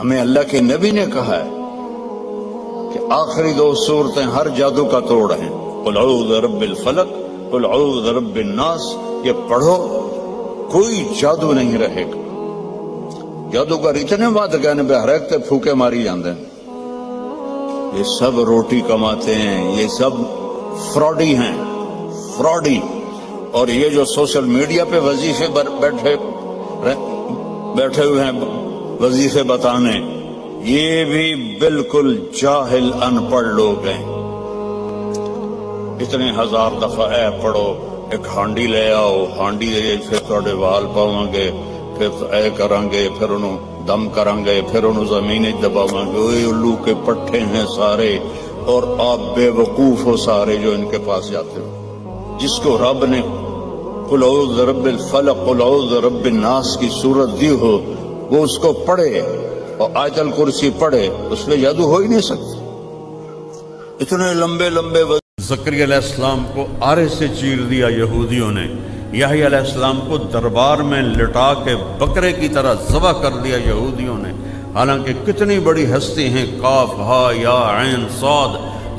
ہمیں اللہ کے نبی نے کہا ہے کہ آخری 2 صورتیں ہر جادو کا توڑ ہیں، قل اعوذ برب الفلق، قل اعوذ برب الناس. یہ پڑھو کوئی جادو نہیں رہے گا. جادوگر اتنے بات کہنے پہ ہر ایک تے پھوکے ماری جاندے ہیں. یہ سب روٹی کماتے ہیں، یہ سب فراڈی ہیں، فراڈی. اور یہ جو سوشل میڈیا پہ وظیفے بیٹھے ہوئے ہیں وظیفے بتانے، یہ بھی بالکل جاہل ان پڑھ لوگ ہیں. اتنے 1000 دفعہ اے پڑھو، ایک ہانڈی لے آؤ، ہانڈی پھر تھوڑے وال پاؤں گے، پھر اے کریں گے، پھر انہوں دم کریں گے، پھر انہوں زمین دباؤں گے. اوہ الو کے پٹھے ہیں سارے، اور آپ بے وقوف ہو سارے جو ان کے پاس جاتے ہو. جس کو رب نے قل اعوذ برب الفلق قل اعوذ برب الناس کی صورت دی ہو، وہ اس کو پڑھے اور آیت الکرسی پڑھے، اس میں جادو ہو ہی نہیں سکتا. اتنے لمبے لمبے زکریا علیہ السلام کو آرے سے چیر دیا یہودیوں نے. یحییٰ علیہ السلام کو دربار میں لٹا کے بکرے کی طرح ذبح کر دیا یہودیوں نے. حالانکہ کتنی بڑی ہستی ہیں، قاف ہا یا عین صاد.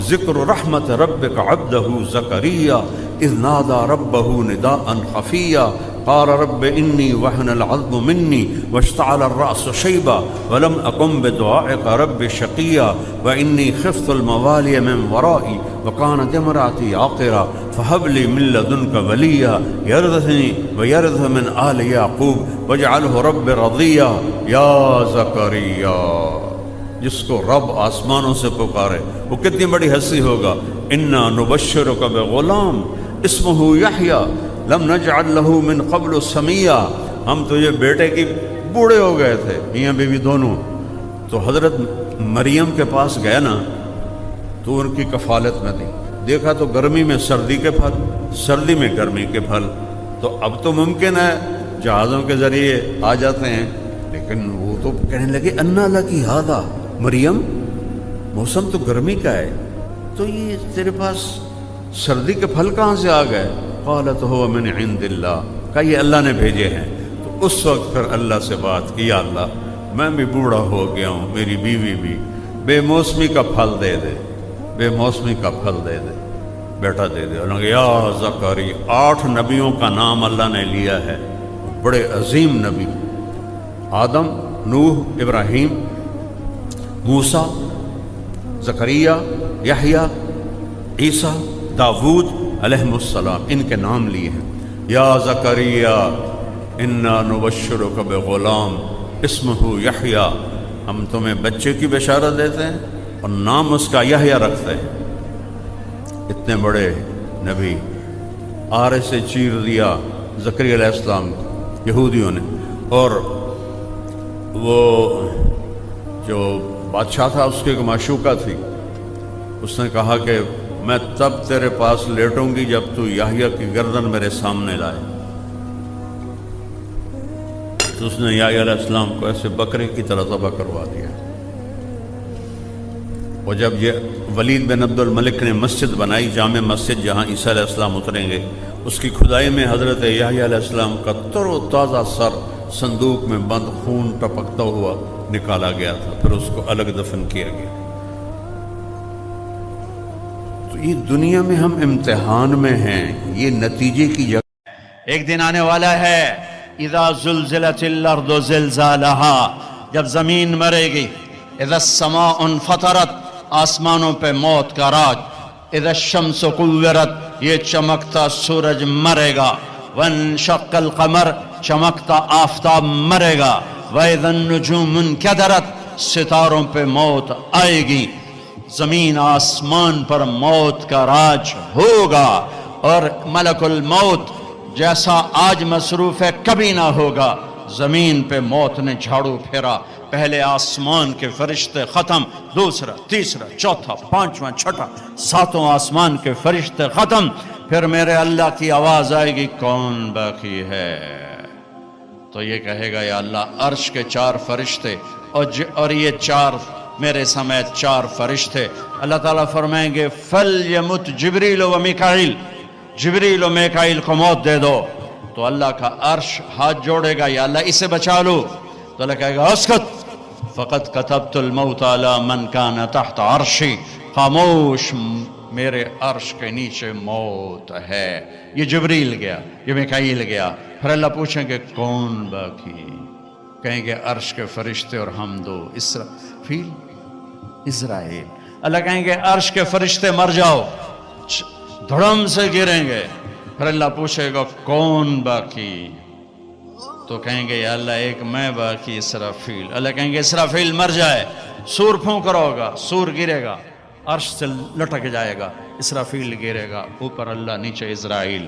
ذکر رحمت ربک عبدہ زکریا اذ نادى ربه نداء خفيا قال رب إني وهن العظم مني واشتعل الرأس شيبا ولم أكن بدعائك رب شقيا وإني خفت الموالي من ورائي وكانت امرأتي عاقرا فهب لي من لدنك وليا يرثني ويرث من آل يعقوب واجعله رب رضيا. یا زکریا، جس کو رب آسمانوں سے پکارے وہ کتنی بڑی ہستی ہوگا. انا نبشرک بغلام اسمہ یحییٰ لم نجعل له من قبل سمیا. ہم تو یہ بیٹے کی بوڑھے ہو گئے تھے، میاں بیوی دونوں. تو حضرت مریم کے پاس گئے نا، تو ان کی کفالت میں دی. دیکھا تو گرمی میں سردی کے پھل، سردی میں گرمی کے پھل. تو اب تو ممکن ہے جہازوں کے ذریعے آ جاتے ہیں، لیکن وہ تو کہنے لگے انا لکی ھذا مریم، موسم تو گرمی کا ہے، تو یہ تیرے پاس سردی کے پھل کہاں سے آ گئے؟ قالت هو من عند اللہ، کہا یہ اللہ نے بھیجے ہیں. تو اس وقت پھر اللہ سے بات کی، یا اللہ میں بھی بوڑھا ہو گیا ہوں، میری بیوی بھی، بے موسمی کا پھل دے دے، بے موسمی کا پھل دے دے، بیٹا دے دے. انہوں نے یا زکریا، 8 نبیوں کا نام اللہ نے لیا ہے، بڑے عظیم نبی، آدم، نوح، ابراہیم، موسیٰ، زکریا، یحییٰ، عیسیٰ، داود علیہ السلام، ان کے نام لیے ہیں. یا زکریا انا نبشرک بغلام اسمہ یحییٰ، ہم تمہیں بچے کی بشارت دیتے ہیں اور نام اس کا یحییٰ رکھتے ہیں. اتنے بڑے نبی آرے سے چیر دیا زکریا علیہ السلام کو یہودیوں نے. اور وہ جو بادشاہ تھا اس کی ایک معشوقہ تھی، اس نے کہا کہ میں تب تیرے پاس لیٹوں گی جب تو یحییٰ کی گردن میرے سامنے لائے. تو اس نے یحییٰ علیہ السلام کو ایسے بکرے کی طرح ذبح کروا دیا. اور جب یہ ولید بن عبد الملک نے مسجد بنائی، جامع مسجد جہاں عیسیٰ علیہ السلام اتریں گے، اس کی کھدائی میں حضرت یحییٰ علیہ السلام کا تر و تازہ سر صندوق میں بند، خون ٹپکتا ہوا نکالا گیا تھا. پھر اس کو الگ دفن کیا گیا. تو یہ دنیا میں ہم امتحان میں ہیں، یہ نتیجے کی جگہ. ایک دن آنے والا ہے، اذا زلزلت الارض زلزالہا، جب زمین مرے گی. اذا السماء انفطرت، آسمانوں پہ موت کا راج. اذا الشمس کورت، یہ چمکتا سورج مرے گا. وانشق القمر، چمکتا آفتاب مرے گا. وَإِذَا النُّجُومُ انْكَدَرَتْ، ستاروں پہ موت آئے گی. زمین آسمان پر موت کا راج ہوگا، اور ملک الموت جیسا آج مصروف ہے کبھی نہ ہوگا. زمین پہ موت نے جھاڑو پھیرا، پہلے آسمان کے فرشتے ختم، دوسرا، تیسرا، چوتھا، پانچواں، چھٹا، 7 آسمان کے فرشتے ختم. پھر میرے اللہ کی آواز آئے گی، کون باقی ہے؟ تو یہ کہے گا یا اللہ عرش کے 4 فرشتے اور یہ 4 میرے سمیت 4 فرشتے. اللہ تعالیٰ فرمائیں گے فَلْيَمُتْ جبریل و میکائیل، جبریل و میکائیل کو موت دے دو. تو اللہ کا عرش ہاتھ جوڑے گا، یا اللہ اسے بچا لو. تو اللہ کہے گا اسکت، فقط کتبت الموت علی من کان تحت عرشی، خاموش میرے عرش کے نیچے موت ہے۔ یہ جبریل گیا، یہ میکائیل گیا، پھر اللہ پوچھیں کہ کون باقی؟ کہیں گے عرش کے فرشتے اور ہم دو، اسرافیل، اسرائیل۔ اللہ کہیں گے عرش کے فرشتے مر جاؤ، دھڑم سے گریں گے، پھر اللہ پوچھے گا کون باقی؟ تو کہیں گے یا اللہ ایک میں باقی، اسرافیل۔ اللہ کہیں گے اسرافیل مر جائے، سور پھونک رہا ہوگا، سور گرے گا، عرش سے لٹک جائے گا، اسرافیل گرے گا، اوپر اللہ، نیچے اسرائیل،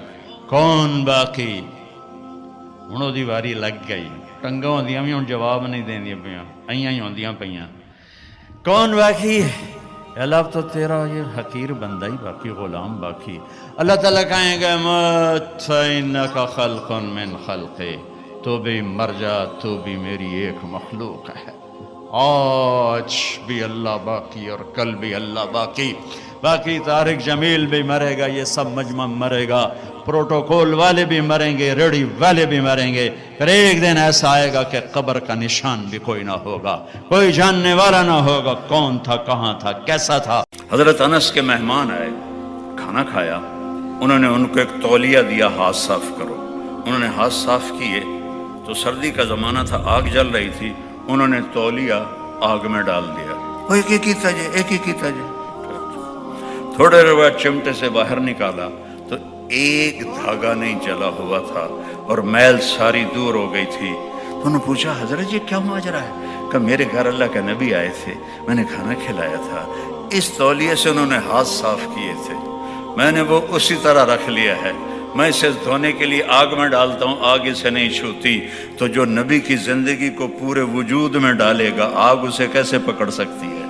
کون باقی؟ ہوں دی واری لگ گئی، ٹنگاں ہوندیاں بھی ہوں جواب نہیں دیندیاں پیاں، ایاں ہی ہوندیاں پیاں، کون باقی؟ اللہ تو تیرا یہ حقیر بندہ ہی باقی، غلام باقی۔ اللہ تعالیٰ کہیں گے مت فإنک خلق من خلقی، تو بھی مر جا، تو بھی میری ایک مخلوق ہے۔ آج بھی اللہ باقی اور کل بھی اللہ باقی۔ باقی طارق جمیل بھی مرے گا، یہ سب مجمع مرے گا، پروٹوکول والے بھی مریں گے، ریڈی والے بھی مریں گے، پھر ایک دن ایسا آئے گا کہ قبر کا نشان بھی کوئی نہ ہوگا، کوئی جاننے والا نہ ہوگا کون تھا، کہاں تھا، کیسا تھا۔ حضرت انس کے مہمان آئے، کھانا کھایا، انہوں نے ان کو ایک تولیہ دیا، ہاتھ صاف کرو۔ انہوں نے ہاتھ صاف کیے تو سردی کا زمانہ تھا، آگ جل رہی تھی، انہوں نے تولیہ آگ میں ڈال دیا، وہ ایک ہی کیتا جے، ایک ہی کیتا جے۔ تھوڑے دیر بعد چمٹے سے باہر نکالا تو ایک دھاگا نہیں جلا ہوا تھا اور میل ساری دور ہو گئی تھی۔ تو انہوں نے پوچھا حضرت یہ کیا ماجرا ہے؟ کہ میرے گھر اللہ کے نبی آئے تھے، میں نے کھانا کھلایا تھا، اس تولیے سے انہوں نے ہاتھ صاف کیے تھے، میں نے وہ اسی طرح رکھ لیا ہے، میں اسے دھونے کے لیے آگ میں ڈالتا ہوں، آگ اسے نہیں چھوتی۔ تو جو نبی کی زندگی کو پورے وجود میں ڈالے گا، آگ اسے کیسے پکڑ سکتی ہے؟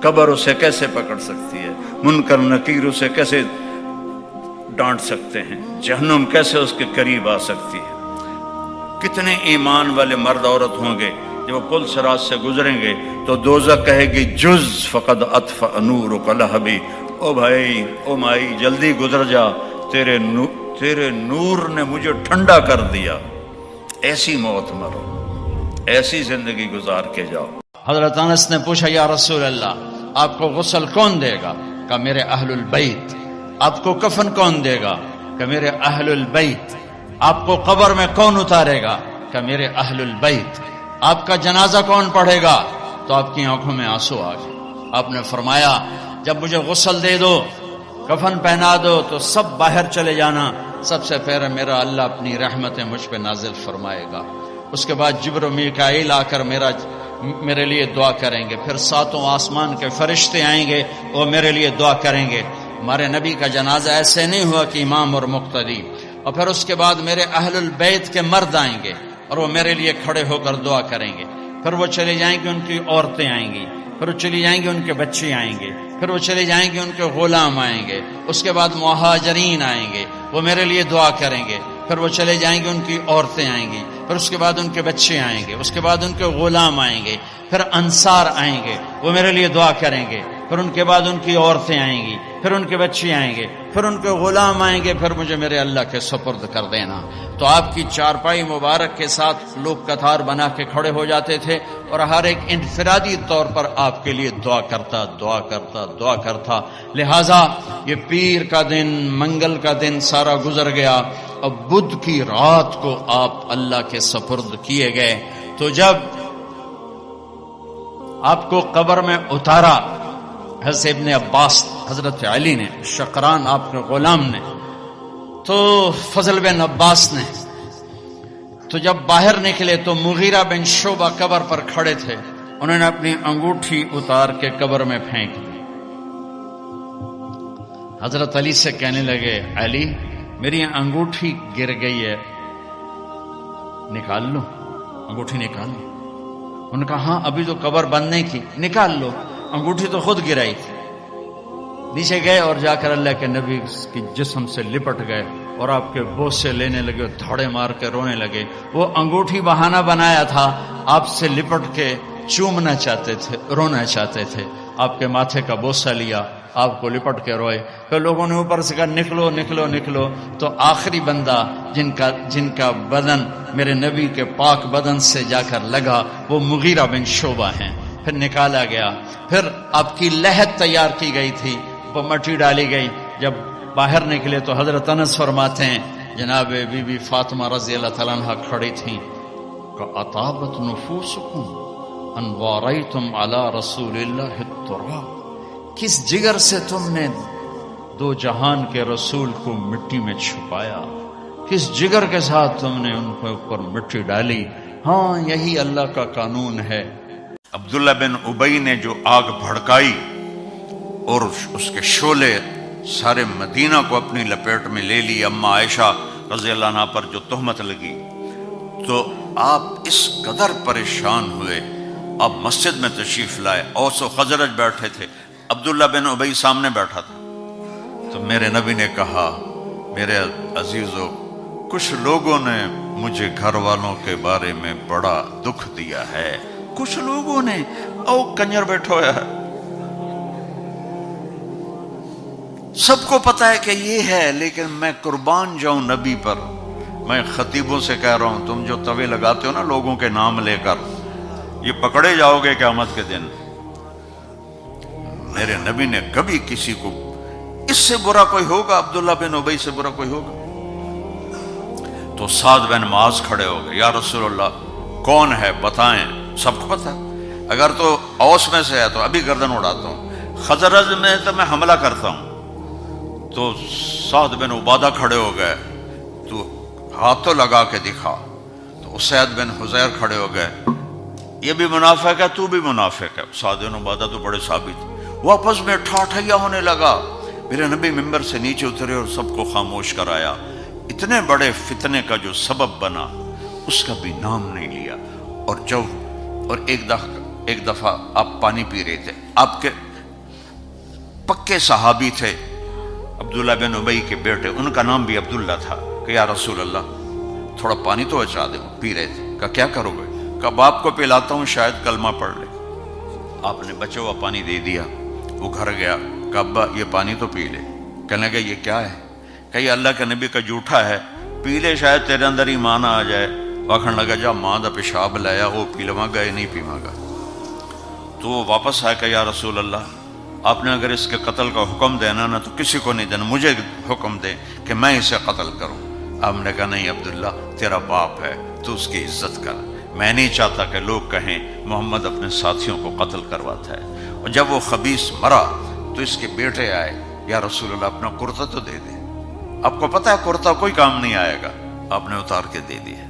قبر اسے کیسے پکڑ سکتی ہے؟ منکر نکیر اسے کیسے ڈانٹ سکتے ہیں؟ جہنم کیسے اس کے قریب آ سکتی ہے؟ کتنے ایمان والے مرد عورت ہوں گے جب وہ پل صراط سے گزریں گے تو دوزخ کہے گی جز فقد اطفأ نورک لہبی، او بھائی، او مائی، جلدی گزر جا، تیرے نور نے مجھے ٹھنڈا کر دیا۔ ایسی موت مرو، ایسی زندگی گزار کے جاؤ۔ حضرت انس نے پوچھا یا رسول اللہ آپ کو غسل کون دے گا؟ کہ میرے اہل البیت۔ آپ کو کفن کون دے گا؟ کہ میرے اہل البیت۔ آپ کو قبر میں کون اتارے گا؟ کہ میرے اہل البیت۔ آپ کا جنازہ کون پڑھے گا؟ تو آپ کی آنکھوں میں آنسو آ گئے۔ آپ نے فرمایا جب مجھے غسل دے دو، کفن پہنا دو تو سب باہر چلے جانا، سب سے پہلے میرا اللہ اپنی رحمتیں مجھ پہ نازل فرمائے گا، اس کے بعد جبر و میکائیل آ کر میرے لیے دعا کریں گے، پھر ساتوں آسمان کے فرشتے آئیں گے وہ میرے لیے دعا کریں گے۔ ہمارے نبی کا جنازہ ایسے نہیں ہوا کہ امام اور مقتدی، اور پھر اس کے بعد میرے اہل البیت کے مرد آئیں گے اور وہ میرے لیے کھڑے ہو کر دعا کریں گے، پھر وہ چلے جائیں گے، ان کی عورتیں آئیں گی، پھر وہ چلی جائیں گے، ان کے بچے آئیں گے، پھر وہ چلے جائیں گے، ان کے غلام آئیں گے، اس کے بعد مہاجرین آئیں گے، وہ میرے لیے دعا کریں گے، پھر وہ چلے جائیں گے، ان کی عورتیں آئیں گی، پھر اس کے بعد ان کے بچے آئیں گے، اس کے بعد ان کے غلام آئیں گے، پھر انصار آئیں گے، وہ میرے لیے دعا کریں گے، پھر ان کے بعد ان کی عورتیں آئیں گی، پھر ان کے بچے آئیں گے، پھر ان کے غلام آئیں گے، پھر مجھے میرے اللہ کے سپرد کر دینا۔ تو آپ کی چارپائی مبارک کے ساتھ لوگ قطار بنا کے کھڑے ہو جاتے تھے اور ہر ایک انفرادی طور پر آپ کے لیے دعا کرتا۔ لہٰذا یہ پیر کا دن، منگل کا دن سارا گزر گیا، اب بدھ کی رات کو آپ اللہ کے سپرد کیے گئے۔ تو جب آپ کو قبر میں اتارا حضرت ابن عباس، حضرت علی نے، شقران آپ کے غلام نے، تو فضل بن عباس نے، تو جب باہر نکلے تو مغیرہ بن شعبہ قبر پر کھڑے تھے، انہوں نے اپنی انگوٹھی اتار کے قبر میں پھینک دی۔ حضرت علی سے کہنے لگے علی میری انگوٹھی گر گئی ہے، نکال لو، انگوٹھی نکال لو۔ انہوں نے کہا ہاں ابھی تو قبر بند نہیں کی، نکال لو، انگوٹھی تو خود گرائی تھی۔ نیچے گئے اور جا کر اللہ کے نبی کی جسم سے لپٹ گئے اور آپ کے بوسے لینے لگے، دھاڑے مار کے رونے لگے۔ وہ انگوٹھی بہانہ بنایا تھا، آپ سے لپٹ کے چومنا چاہتے تھے، رونا چاہتے تھے، آپ کے ماتھے کا بوسہ لیا، آپ کو لپٹ کے روئے۔ پھر لوگوں نے اوپر سے کہا نکلو نکلو نکلو، تو آخری بندہ جن کا بدن میرے نبی کے پاک بدن سے جا کر لگا وہ مغیرہ بن شعبہ ہیں۔ پھر نکالا گیا. پھر آپ کی لحد تیار کی گئی تھی، وہ مٹی ڈالی گئی. جب باہر نکلے تو حضرت انس فرماتے ہیں جناب بی بی فاطمہ رضی اللہ تعالیٰ عنہ کھڑی تھیں کہ اطابت نفوسکم ان واریتم علی رسول اللہ التراب، کس جگر سے تم نے دو جہان کے رسول کو مٹی میں چھپایا، کس جگر کے ساتھ تم نے ان کے اوپر مٹی ڈالی. ہاں یہی اللہ کا قانون ہے. عبداللہ بن ابی نے جو آگ بھڑکائی اور اس کے شعلے سارے مدینہ کو اپنی لپیٹ میں لے لی، اما عائشہ رضی اللہ عنہ پر جو تہمت لگی، تو آپ اس قدر پریشان ہوئے. آپ مسجد میں تشریف لائے، اوس و خزرج بیٹھے تھے، عبداللہ بن ابی سامنے بیٹھا تھا. تو میرے نبی نے کہا میرے عزیزو، کچھ لوگوں نے مجھے گھر والوں کے بارے میں بڑا دکھ دیا ہے. کچھ لوگوں نے، او کنجر بیٹھا ہوا ہے، سب کو پتا ہے کہ یہ ہے، لیکن میں قربان جاؤں نبی پر. میں خطیبوں سے کہہ رہا ہوں، تم جو توے لگاتے ہو نا لوگوں کے نام لے کر، یہ پکڑے جاؤ گے قیامت کے دن. میرے نبی نے کبھی کسی کو، اس سے برا کوئی ہوگا، عبداللہ بن ابی سے برا کوئی ہوگا؟ تو سعد بن معاذ کھڑے ہو گئے، یا رسول اللہ کون ہے بتائیں. سب کو پتا، اگر تو اوس میں سے ہے تو ابھی گردن اڑاتا ہوں، خزرج میں تو میں حملہ کرتا ہوں. تو سعد بن عبادہ کھڑے ہو گئے، تو ہاتھ تو لگا کے دکھا. تو اسید بن حضیر کھڑے ہو گئے، یہ بھی منافق ہے، تو بھی منافق ہے. سعد بن عبادہ تو بڑے ثابت. وہ آپس میں ٹھاٹھیا ہونے لگا. میرے نبی ممبر سے نیچے اترے اور سب کو خاموش کرایا. اتنے بڑے فتنے کا جو سبب بنا اس کا بھی نام نہیں لیا. اور ایک دفعہ آپ پانی پی رہے تھے، آپ کے پکے صحابی تھے عبداللہ بن ابی کے بیٹے، ان کا نام بھی عبداللہ تھا، کہ یا رسول اللہ تھوڑا پانی تو بچا دے. پی رہے تھے. کہا کیا کرو گے؟ کہا باپ کو پلاتا ہوں، شاید کلمہ پڑھ لے. آپ نے بچا ہوا پانی دے دیا. وہ گھر گیا، کہا ابا یہ پانی تو پی لے. کہنے لگا یہ کیا ہے؟ کہ یہ اللہ کے نبی کا جھوٹا ہے، پی لے شاید تیرے اندر ایمان آ جائے. واخن لگا جا ماں دا پیشاب لایا، وہ پی لواں گا نہیں پیواں گا. تو وہ واپس آیا کہ یا رسول اللہ آپ نے اگر اس کے قتل کا حکم دینا نا تو کسی کو نہیں دینا، مجھے حکم دیں کہ میں اسے قتل کروں. آپ نے کہا نہیں عبداللہ تیرا باپ ہے، تو اس کی عزت کر. میں نہیں چاہتا کہ لوگ کہیں محمد اپنے ساتھیوں کو قتل کرواتا ہے. اور جب وہ خبیث مرا تو اس کے بیٹے آئے، یا رسول اللہ اپنا کرتا تو دے دیں. آپ کو پتہ ہے کرتا کوئی کام نہیں آئے گا. آپ نے اتار کے دے دیا.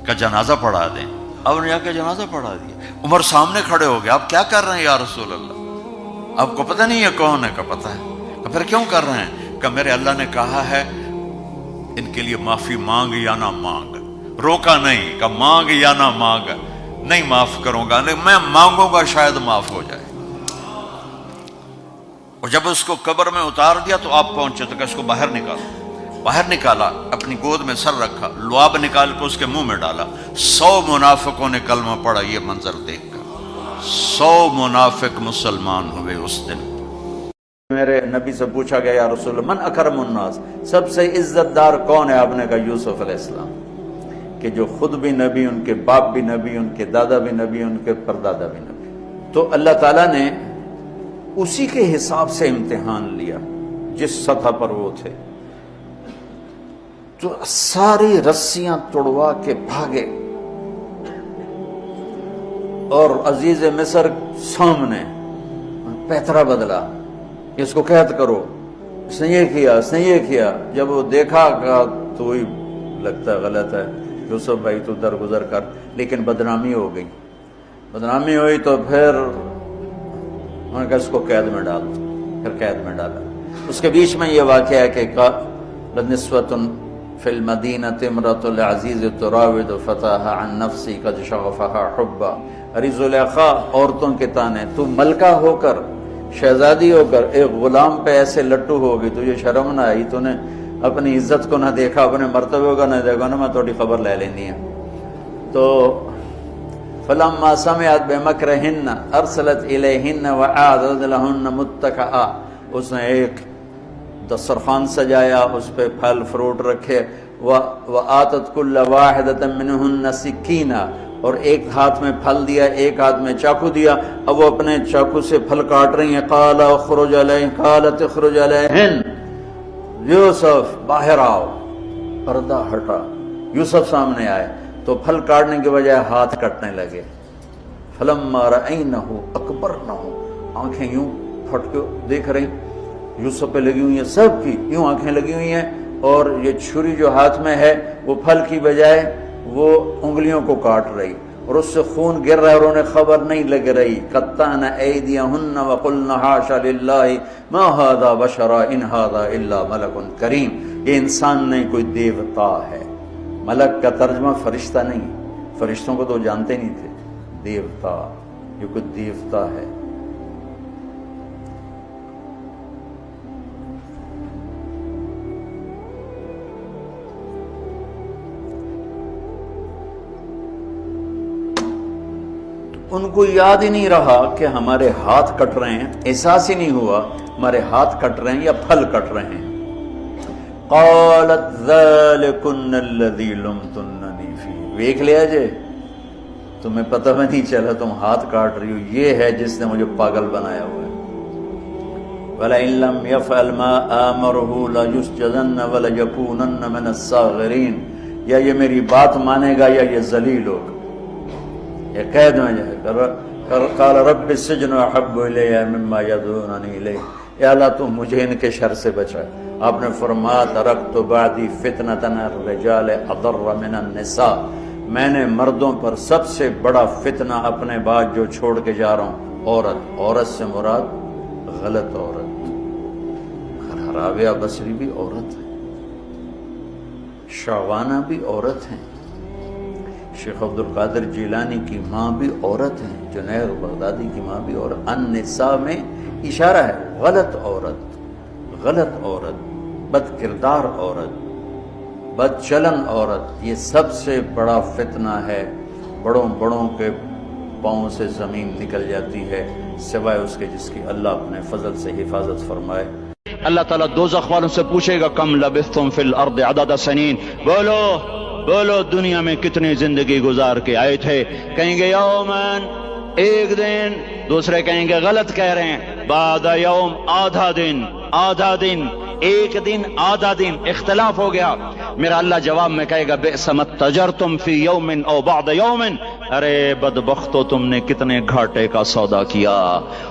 کہ جنازہ پڑھا دیں. اب نے جا کے جنازہ پڑھا دیا. عمر سامنے کھڑے ہو گئے، آپ کیا کر رہے ہیں یا رسول اللہ؟ آپ کو پتہ نہیں ہے کون ہے؟ کہ پتہ ہے. کہ پھر کیوں کر رہے ہیں؟ کہ میرے اللہ نے کہا ہے ان کے لیے معافی مانگ یا نہ مانگ. روکا نہیں، کہ مانگ یا نہ مانگ. نہیں معاف کروں گا، نہیں میں مانگوں گا شاید معاف ہو جائے. اور جب اس کو قبر میں اتار دیا تو آپ پہنچے تو کہ اس کو باہر نکالو. باہر نکالا، اپنی گود میں سر رکھا، لعاب نکال کے اس کے منہ میں ڈالا. 100 منافقوں نے کلمہ پڑھا. یہ منظر دیکھ کر 100 منافق مسلمان ہوئے اس دن. میرے نبی سے پوچھا گیا یا رسول اللہ من اکرم الناس، سب سے عزت دار کون ہے؟ آپ نے کہا یوسف علیہ السلام، کہ جو خود بھی نبی، ان کے باپ بھی نبی، ان کے دادا بھی نبی، ان کے پردادا بھی نبی. تو اللہ تعالیٰ نے اسی کے حساب سے امتحان لیا جس سطح پر وہ تھے. تو ساری رسیاں توڑوا کے بھاگے اور عزیز مصر سامنے پیترا بدلا کہ اس کو قید کرو. اس نے یہ کیا، اس نے یہ کیا. جب وہ دیکھا کہ تو وہی لگتا غلط ہے، یوسف بھائی تو درگزر کر. لیکن بدنامی ہو گئی. بدنامی ہوئی تو پھر انہوں نے کہا اس کو قید میں ڈال دو. پھر قید میں ڈالا. اس کے بیچ میں یہ واقعہ ہے کہ نسوۃ فی المدینۃ امرأۃ العزیز تراود فتاها عن نفسی قد شغفها حبا. ارے زلیخا عورتوں کے تانے، تو ملکہ ہو کر، شہزادی ہو کر ایک غلام پہ ایسے لٹو ہوگی، تو یہ شرم نہ آئی؟ تو نے اپنی عزت کو نہ دیکھا، اپنے مرتبے کو نہ دیکھا نا میں تھوڑی خبر لے لینی ہے. تو فلما سمعت بمکرہن ارسلت الیہن وأعدت لہن متکئا. اس نے ایک دسترخوان سجایا، اس پہ پھل فروٹ رکھے. وآتت کل واحدۃ منہن سکینہ، اور ایک ہاتھ میں پھل دیا، ایک ہاتھ میں چاقو دیا، اب وہ اپنے چاقو سے پھل کاٹ رہی ہیں. قال اخرج علیہن، قالت اخرج علیہن، یوسف باہر آؤ. پردہ ہٹا، یوسف سامنے آئے تو پھل کاٹنے کے بجائے ہاتھ کٹنے لگے. فلما رأینہ اکبرنہ، آنکھیں یوں پھٹ کے دیکھ رہی، یوسف پہ لگی ہوئی ہیں، سب کی یوں آنکھیں لگی ہوئی ہیں، اور یہ چھری جو ہاتھ میں ہے وہ پھل کی بجائے وہ انگلیوں کو کاٹ رہی، اور اس سے خون گر رہا ہے اور انہیں خبر نہیں لگ رہی. قطعن ایدیہن وقلن حاشا للہ ما ھذا بشرا ان ھذا الا ملک کریم. یہ انسان نہیں، کوئی دیوتا ہے. ملک کا ترجمہ فرشتہ نہیں، فرشتوں کو تو جانتے نہیں تھے. دیوتا، یہ کوئی دیوتا ہے. ان کو یاد ہی نہیں رہا کہ ہمارے ہاتھ کٹ رہے ہیں، احساس ہی نہیں ہوا ہمارے ہاتھ کٹ رہے ہیں یا پھل کٹ رہے ہیں. قالت ذالکن الذی لمتننی فیہ، دیکھ لیا جے، تمہیں پتہ بھی نہیں چلا تم ہاتھ کاٹ رہی ہو، یہ ہے جس نے مجھے پاگل بنایا ہوا ہے. وَلَئِن لَّمْ يَفْعَلْ مَا آمَرُهُ لَيُسْجَنَّ وَلَيَكُونَنَّ مِنَ الصَّاغِرِينَ. یا یہ میری بات مانے گا یا یہ ذلیل ہوگا، یہ قید میں جائے گا. قال رب السجن احب الی مما یدعوننی الیہ. یا اللہ تو مجھے ان کے شر سے بچا. آپ نے فرمایا ترکت بعدی فتنۃ الرجال اضر من النساء، میں نے مردوں پر سب سے بڑا فتنہ اپنے بعد جو چھوڑ کے جا رہا ہوں عورت. عورت سے مراد غلط عورت. رابعہ بصری بھی عورت ہے، شعوانہ بھی عورت ہیں، شیخ عبد القادر جیلانی کی ماں بھی عورت ہیں، جنید بغدادی کی ماں بھی عورت. النساء میں اشارہ ہے غلط عورت، غلط عورت، بد کردار عورت، بد چلن عورت. یہ سب سے بڑا فتنہ ہے. بڑوں بڑوں کے پاؤں سے زمین نکل جاتی ہے سوائے اس کے جس کی اللہ اپنے فضل سے حفاظت فرمائے. اللہ تعالیٰ دوزخ والوں سے پوچھے گا کم لبثتم فی الارض عدد سنین، بولو بولو دنیا میں کتنی زندگی گزار کے آئے تھے. کہیں گے یومن، ایک دن. دوسرے کہیں گے غلط کہہ رہے ہیں، بعد یوم، آدھا دن، آدھا دن، ایک دن، آدھا دن. اختلاف ہو گیا. میرا اللہ جواب میں کہے گا بئس ما تجرتم فی یوم او بعد یوم. ارے بدبختو تم نے کتنے گھاٹے کا سودا کیا.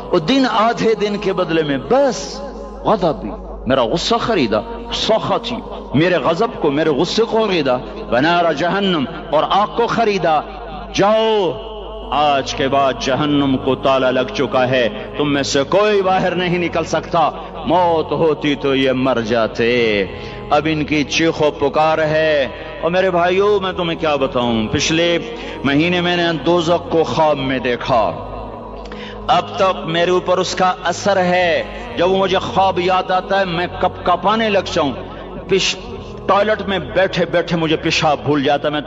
اور دن آدھے دن کے بدلے میں بس غضب بھی، میرا غصہ خریدا، سخطی، میرے غضب کو، میرے غصے کو خریدا. بنار جہنم، اور آگ کو خریدا. جاؤ، آج کے بعد جہنم کو تالا لگ چکا ہے، تم میں سے کوئی باہر نہیں نکل سکتا. موت ہوتی تو یہ مر جاتے. اب ان کی چیخ و پکار ہے. اور میرے بھائیوں میں تمہیں کیا بتاؤں، پچھلے مہینے میں نے دوزخ کو خواب میں دیکھا. اب تک میرے اوپر اس کا اثر ہے. جب مجھے خواب یاد آتا ہے میں کپ کپانے لگ جاؤں. ٹوائلٹ میں بیٹھے بیٹھے مجھے پیشاب بھول جاتا. میں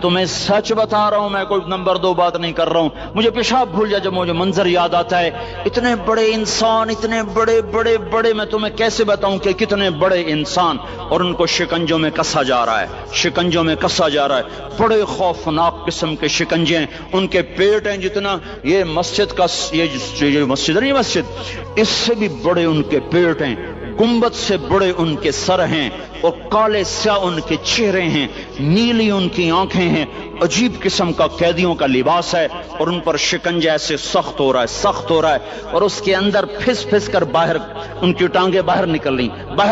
تمہیں سچ بتا رہا ہوں، میں کوئی نمبر 2 بات نہیں کر رہا ہوں. مجھے پیشاب بھول جائے جب مجھے منظر یاد آتا ہے. اتنے بڑے انسان، اتنے بڑے بڑے بڑے، میں تمہیں کیسے بتاؤں کہ کتنے بڑے انسان، اور ان کو شکنجوں میں کسا جا رہا ہے، شکنجوں میں کسا جا رہا ہے. بڑے خوفناک قسم کے شکنجے ہیں. ان کے پیٹ ہیں جتنا یہ مسجد کا، یہ مسجد نہیں، مسجد اس سے بھی بڑے ان کے پیٹ ہیں. گنبد سے بڑے ان کے سر ہیں، اور کالے سیاہ ان کے چہرے ہیں، نیلی ان کی آنکھیں ہیں. عجیب قسم کا قیدیوں کا لباس ہے، اور ان پر شکنجہ ایسے سخت ہو رہا ہے، سخت ہو رہا ہے. اور اس کے اندر پھس پھس کر باہر ان کی ٹانگیں باہر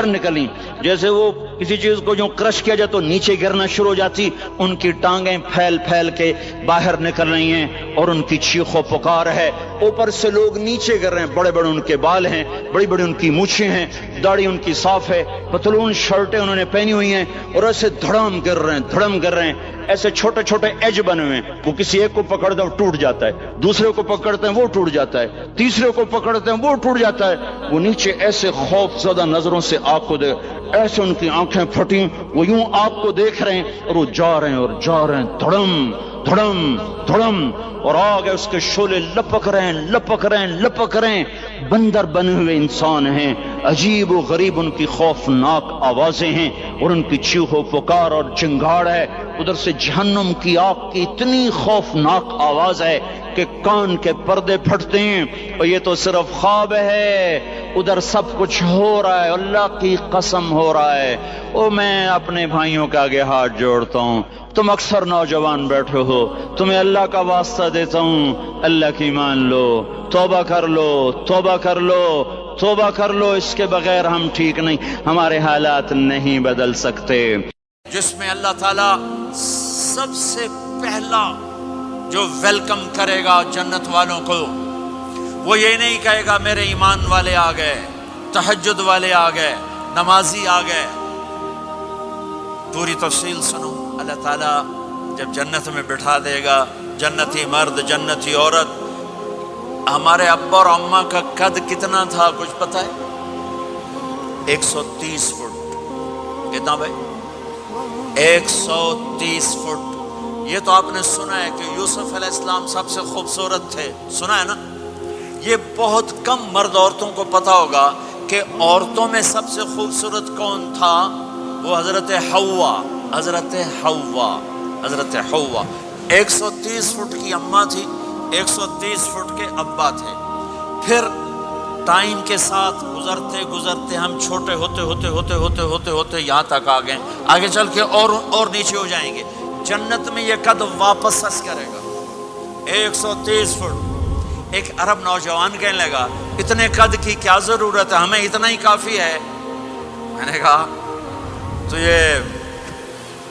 نکلیں جیسے وہ کسی چیز کو جو کرش کیا جائے تو نیچے گرنا شروع ہو جاتی. ان کی ٹانگیں پھیل پھیل کے باہر نکل رہی ہیں، اور ان کی چیخ و پکار ہے. اوپر سے لوگ نیچے گر رہے ہیں. بڑے بڑے ان کے بال ہیں، بڑی بڑی ان کی مونچھیں ہیں، داڑھی ان کی صاف ہے، پتلون شرٹیں انہوں نے پہنی ہوئی ہیں، اور ایسے دھڑم گر رہے ہیں. ایسے چھوٹے چھوٹے ایج بنے ہوئے ہیں. وہ کسی ایک کو پکڑتے ہیں وہ ٹوٹ جاتا ہے، دوسرے کو پکڑتے ہیں وہ ٹوٹ جاتا ہے، تیسرے کو پکڑتے ہیں وہ ٹوٹ جاتا ہے. وہ نیچے ایسے خوف زدہ نظروں سے آگ کو دیکھ، ایسے ان کی آنکھیں پھٹی، وہ یوں آگ کو دیکھ رہے ہیں، اور وہ جا رہے ہیں دھڑم دھڑم دھڑم. اور آگے اس کے شعلے لپک رہے ہیں. بندر بنے ہوئے انسان ہیں، عجیب و غریب ان کی خوفناک آوازیں ہیں، اور ان کی چیخ و پکار اور چنگاڑ ہے. ادھر سے جہنم کی آگ کی اتنی خوفناک آواز ہے کہ کان کے پردے پھٹتے ہیں، اور یہ تو صرف خواب ہے، ادھر سب کچھ ہو رہا ہے، اللہ کی قسم ہو رہا ہے۔ او میں اپنے بھائیوں کے آگے ہاتھ جوڑتا ہوں، تم اکثر نوجوان بیٹھے ہو، تمہیں اللہ کا واسطہ دیتا ہوں، اللہ کی مان لو، توبہ کر لو، توبہ کر لو، توبہ کر لو، اس کے بغیر ہم ٹھیک نہیں، ہمارے حالات نہیں بدل سکتے۔ جس میں اللہ تعالیٰ سب سے پہلا جو ویلکم کرے گا جنت والوں کو، وہ یہ نہیں کہے گا میرے ایمان والے آ گئے، تہجد والے آ گئے، نمازی آ گئے۔ پوری تفصیل سنو، اللہ تعالیٰ جب جنت میں بٹھا دے گا، جنتی مرد جنتی عورت۔ ہمارے ابا اور اماں کا قد کتنا تھا کچھ پتہ ہے؟ 130 فٹ۔ کتنا بھائی؟ 130 فٹ۔ یہ تو آپ نے سنا ہے کہ یوسف علیہ السلام سب سے خوبصورت تھے، سنا ہے نا؟ یہ بہت کم مرد عورتوں کو پتہ ہوگا کہ عورتوں میں سب سے خوبصورت کون تھا؟ وہ حضرت حوا، حضرت حوا، حضرت حوا۔ 130 فٹ کی اماں تھی، 130 فٹ کے ابا تھے۔ پھر ٹائم کے ساتھ گزرتے گزرتے ہم چھوٹے ہوتے ہوتے ہوتے ہوتے ہوتے ہوتے یہاں تک آ گئے، آگے چل کے اور نیچے ہو جائیں گے۔ جنت میں یہ قد واپس اس کرے گا، 130 فٹ۔ ایک عرب نوجوان کہنے لگا اتنے قد کی کیا ضرورت ہے، ہمیں اتنا ہی کافی ہے۔ میں نے کہا تو یہ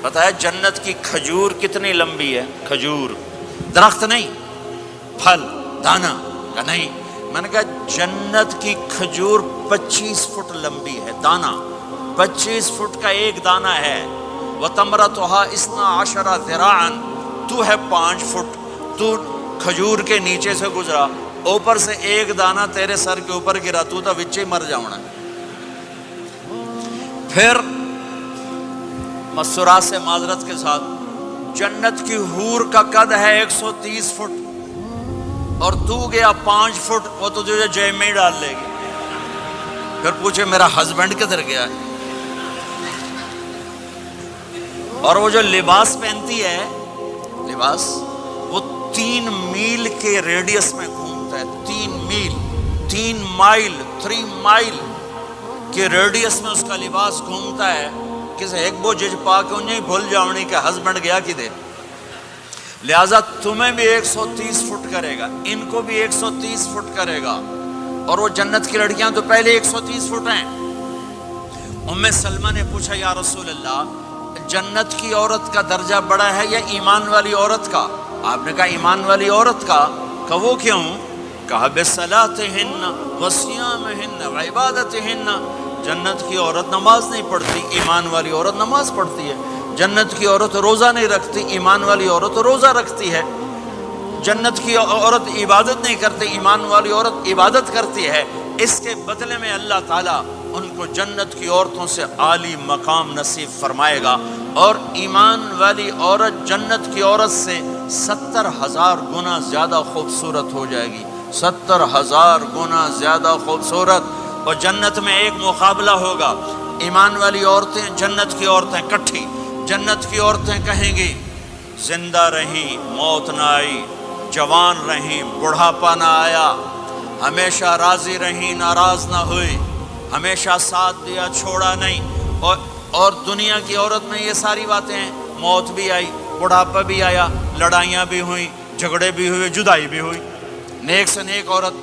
پتہ ہے جنت کی کھجور کتنی لمبی ہے؟ کھجور، درخت نہیں، پھل، دانا کا نہیں۔ میں نے کہا جنت کی کھجور 25 فٹ لمبی ہے، دانا 25 فٹ کا ایک دانا ہے۔ وَتَمْرَتُهَا 12 ذِرَاعًا، تو ہے 5 فٹ، تو کھجور کے نیچے سے گزرا، اوپر سے ایک دانا تیرے سر کے اوپر گرا، تو تا وچے مر جاؤنا۔ پھر مسرات سے معذرت کے ساتھ جنت کی حور کا قد ہے 130 فٹ، اور تو گیا 5 فٹ، وہ تو تجھے جیب میں ہی ڈال لے گی۔ پھر پوچھے میرا ہسبینڈ کدھر گیا ہے؟ اور وہ جو لباس پہنتی ہے، لباس وہ 3 میل کے ریڈیس میں گھومتا ہے، 3 میل، 3 مائل، 3 مائل کے ریڈیس میں اس کا لباس گھومتا ہے۔ کسی ایک بو جج پا کے انہیں بھول جاؤنی کہ ہسبینڈ گیا کدھر۔ لہٰذا تمہیں بھی 130 فٹ کرے گا، ان کو بھی 130 فٹ کرے گا، اور وہ جنت کی لڑکیاں تو پہلے 130 فٹ ہیں۔ ام سلمہ نے پوچھا یا رسول اللہ، جنت کی عورت کا درجہ بڑا ہے یا ایمان والی عورت کا؟ آپ نے کہا ایمان والی عورت کا۔ کہ وہ کیوں؟ کہا بصلاتہن وصیامہن وعبادتہن، جنت کی عورت نماز نہیں پڑھتی، ایمان والی عورت نماز پڑھتی ہے۔ جنت کی عورت روزہ نہیں رکھتی، ایمان والی عورت روزہ رکھتی ہے۔ جنت کی عورت عبادت نہیں کرتی، ایمان والی عورت عبادت کرتی ہے۔ اس کے بدلے میں اللہ تعالیٰ ان کو جنت کی عورتوں سے عالی مقام نصیب فرمائے گا، اور ایمان والی عورت جنت کی عورت سے 70,000 گنا زیادہ خوبصورت ہو جائے گی، 70,000 گنا زیادہ خوبصورت۔ اور جنت میں ایک مقابلہ ہوگا، ایمان والی عورتیں، جنت کی عورتیں کٹھی۔ جنت کی عورتیں کہیں گی زندہ رہیں، موت نہ آئی، جوان رہیں، بڑھاپا نہ آیا، ہمیشہ راضی رہیں، ناراض نہ ہوئی، ہمیشہ ساتھ دیا، چھوڑا نہیں۔ اور دنیا کی عورت میں یہ ساری باتیں ہیں، موت بھی آئی، بڑھاپا بھی آیا، لڑائیاں بھی ہوئیں، جھگڑے بھی ہوئے، جدائی بھی ہوئی۔ نیک سے نیک عورت